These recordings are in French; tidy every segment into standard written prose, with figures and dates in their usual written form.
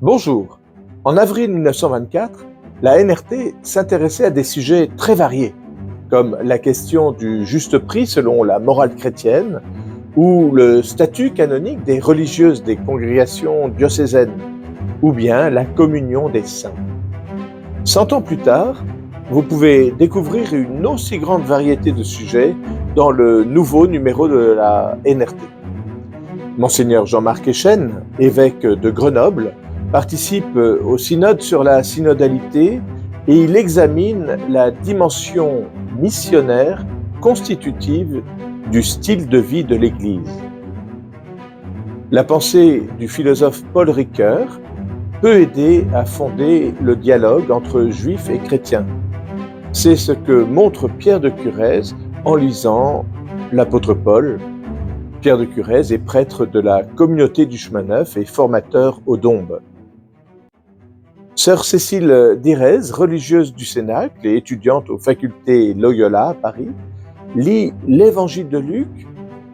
Bonjour. En avril 1924, la NRT s'intéressait à des sujets très variés, comme la question du juste prix selon la morale chrétienne ou le statut canonique des religieuses des congrégations diocésaines, ou bien la communion des saints. 100 ans plus tard, vous pouvez découvrir une aussi grande variété de sujets dans le nouveau numéro de la NRT. Monseigneur Jean-Marc Echen, évêque de Grenoble, participe au synode sur la synodalité et il examine la dimension missionnaire constitutive du style de vie de l'Église. La pensée du philosophe Paul Ricoeur peut aider à fonder le dialogue entre juifs et chrétiens. C'est ce que montre Pierre de Curez en lisant l'apôtre Paul. Pierre de Curez est prêtre de la communauté du Chemin Neuf et formateur au Dombes. Sœur Cécile Direz, religieuse du Cénacle et étudiante aux facultés Loyola à Paris, lit l'Évangile de Luc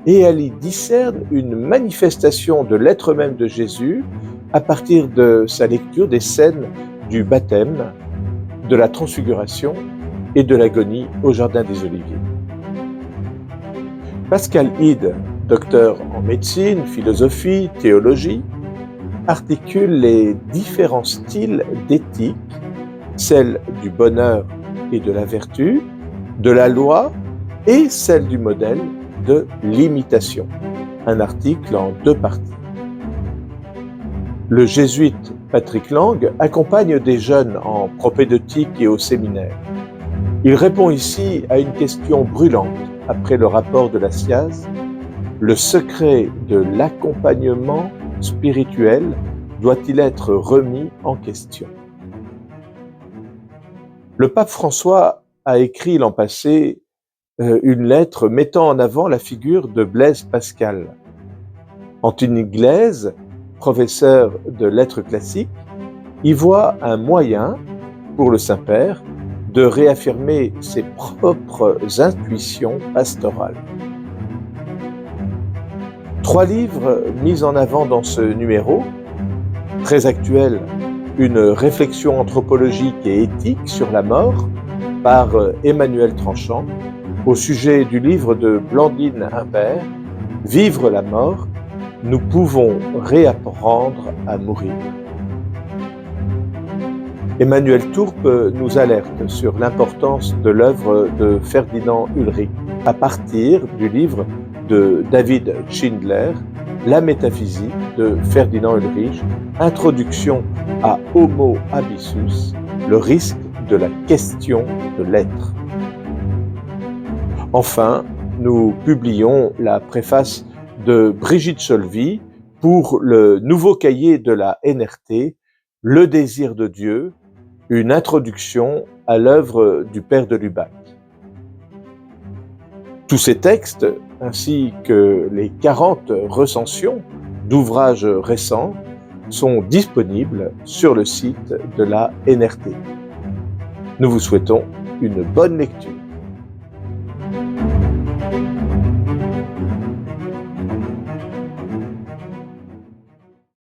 et elle y discerne une manifestation de l'être même de Jésus à partir de sa lecture des scènes du baptême, de la transfiguration et de l'agonie au Jardin des Oliviers. Pascal Hide, docteur en médecine, philosophie, théologie, articule les différents styles d'éthique, celle du bonheur et de la vertu, de la loi et celle du modèle de l'imitation. Un article en 2 parties. Le jésuite Patrick Lang accompagne des jeunes en propédeutique et au séminaire. Il répond ici à une question brûlante après le rapport de la SIAZ. Le secret de l'accompagnement spirituel doit-il être remis en question? Le pape François a écrit l'an passé une lettre mettant en avant la figure de Blaise Pascal. Anthony Glaise, professeur de lettres classiques, y voit un moyen pour le Saint-Père de réaffirmer ses propres intuitions pastorales. 3 livres mis en avant dans ce numéro, très actuel, une réflexion anthropologique et éthique sur la mort par Emmanuel Tranchant, au sujet du livre de Blandine Imbert, Vivre la mort, nous pouvons réapprendre à mourir. Emmanuel Tourpe nous alerte sur l'importance de l'œuvre de Ferdinand Ulrich à partir du livre de David Schindler, La métaphysique de Ferdinand Ulrich, introduction à Homo Abyssus, le risque de la question de l'être. Enfin, nous publions la préface de Brigitte Cholvy pour le nouveau cahier de la NRT, Le désir de Dieu, une introduction à l'œuvre du Père de Lubac. Tous ces textes, ainsi que les 40 recensions d'ouvrages récents, sont disponibles sur le site de la NRT. Nous vous souhaitons une bonne lecture.